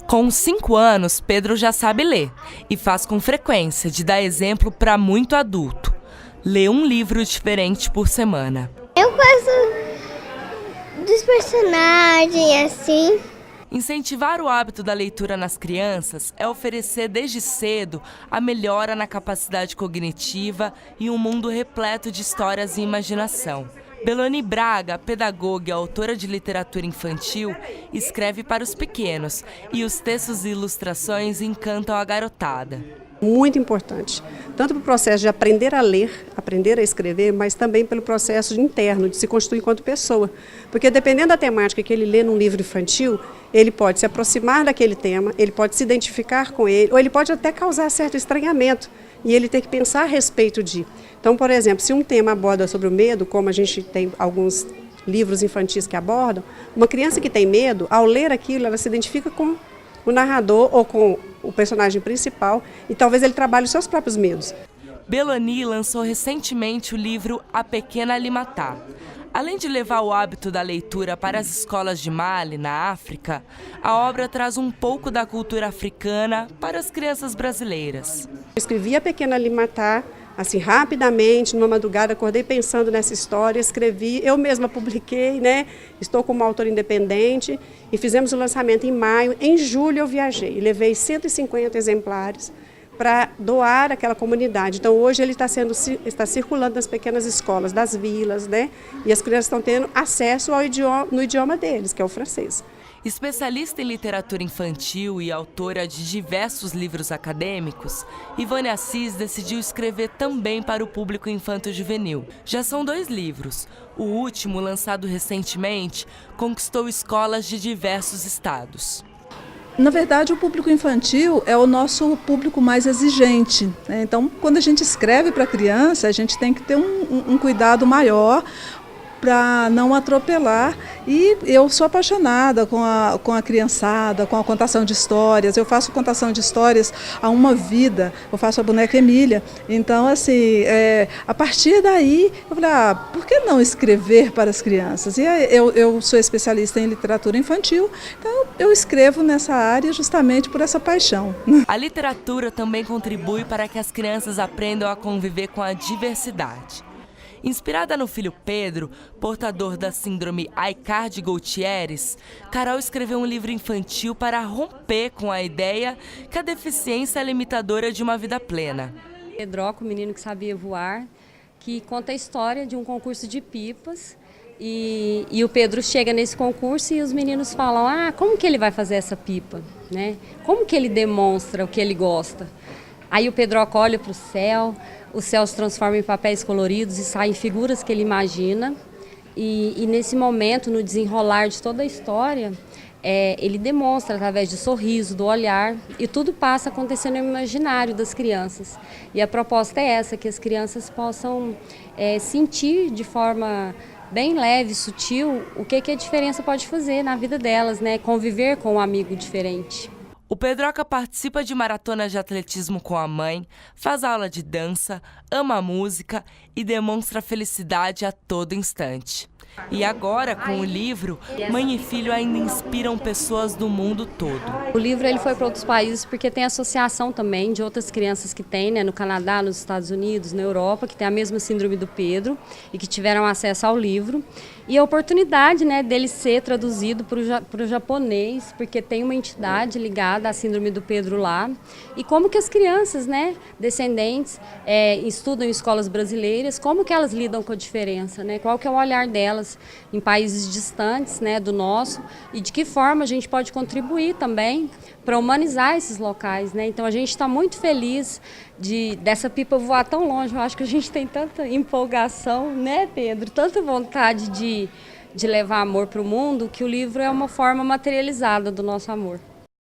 Com 5 anos, Pedro já sabe ler e faz com frequência de dar exemplo para muito adulto. Lê um livro diferente por semana. Eu gosto dos personagens, assim. Incentivar o hábito da leitura nas crianças é oferecer desde cedo a melhora na capacidade cognitiva e um mundo repleto de histórias e imaginação. Beloni Braga, pedagoga e autora de literatura infantil, escreve para os pequenos e os textos e ilustrações encantam a garotada. Muito importante, tanto para o processo de aprender a ler, aprender a escrever, mas também pelo processo interno, de se constituir enquanto pessoa. Porque dependendo da temática que ele lê num livro infantil, ele pode se aproximar daquele tema, ele pode se identificar com ele, ou ele pode até causar certo estranhamento, e ele tem que pensar a respeito de. Então, por exemplo, se um tema aborda sobre o medo, como a gente tem alguns livros infantis que abordam, uma criança que tem medo, ao ler aquilo, ela se identifica com o narrador ou com o personagem principal e talvez ele trabalhe os seus próprios medos. Beloni lançou recentemente o livro A Pequena Limatá. Além de levar o hábito da leitura para as escolas de Mali, na África, a obra traz um pouco da cultura africana para as crianças brasileiras. Eu escrevi A Pequena Limatá, assim, rapidamente, numa madrugada, acordei pensando nessa história, escrevi, eu mesma publiquei, né? Estou como autora independente e fizemos o lançamento em maio. Em julho eu viajei e levei 150 exemplares para doar àquela comunidade. Então hoje ele está circulando nas pequenas escolas das vilas, né? E as crianças estão tendo acesso no idioma deles, que é o francês. Especialista em literatura infantil e autora de diversos livros acadêmicos, Ivone Assis decidiu escrever também para o público infanto-juvenil. Já são 2 livros. O último, lançado recentemente, conquistou escolas de diversos estados. Na verdade, o público infantil é o nosso público mais exigente, né? Então, quando a gente escreve para criança, a gente tem que ter um cuidado maior para não atropelar. E eu sou apaixonada com a criançada, com a contação de histórias. Eu faço contação de histórias há uma vida, eu faço a boneca Emília. Então, assim, a partir daí, eu falei, por que não escrever para as crianças? E eu sou especialista em literatura infantil, então eu escrevo nessa área justamente por essa paixão. A literatura também contribui para que as crianças aprendam a conviver com a diversidade. Inspirada no filho Pedro, portador da síndrome Aicardi-Goutieres, Carol escreveu um livro infantil para romper com a ideia que a deficiência é limitadora de uma vida plena. Pedroca, o menino que sabia voar, que conta a história de um concurso de pipas. E o Pedro chega nesse concurso e os meninos falam, como que ele vai fazer essa pipa? Né? Como que ele demonstra o que ele gosta? Aí o Pedroca olha para o céu se transforma em papéis coloridos e saem figuras que ele imagina. E nesse momento, no desenrolar de toda a história, ele demonstra através do sorriso, do olhar, e tudo passa acontecendo no imaginário das crianças. E a proposta é essa, que as crianças possam sentir de forma bem leve, sutil, o que a diferença pode fazer na vida delas, né? Conviver com um amigo diferente. O Pedroca participa de maratonas de atletismo com a mãe, faz aula de dança, ama a música e demonstra felicidade a todo instante. E agora, com o livro, mãe e filho ainda inspiram pessoas do mundo todo. O livro ele foi para outros países porque tem associação também de outras crianças que tem, né, no Canadá, nos Estados Unidos, na Europa, que tem a mesma síndrome do Pedro e que tiveram acesso ao livro. E a oportunidade, né, dele ser traduzido para o japonês, porque tem uma entidade ligada à síndrome do Pedro lá. E como que as crianças, né, descendentes, estudam em escolas brasileiras, como que elas lidam com a diferença, né? Qual que é o olhar delas em países distantes, né, do nosso, e de que forma a gente pode contribuir também para humanizar esses locais, né? Então a gente está muito feliz dessa pipa voar tão longe. Eu acho que a gente tem tanta empolgação, né, Pedro? Tanta vontade de levar amor para o mundo, que o livro é uma forma materializada do nosso amor.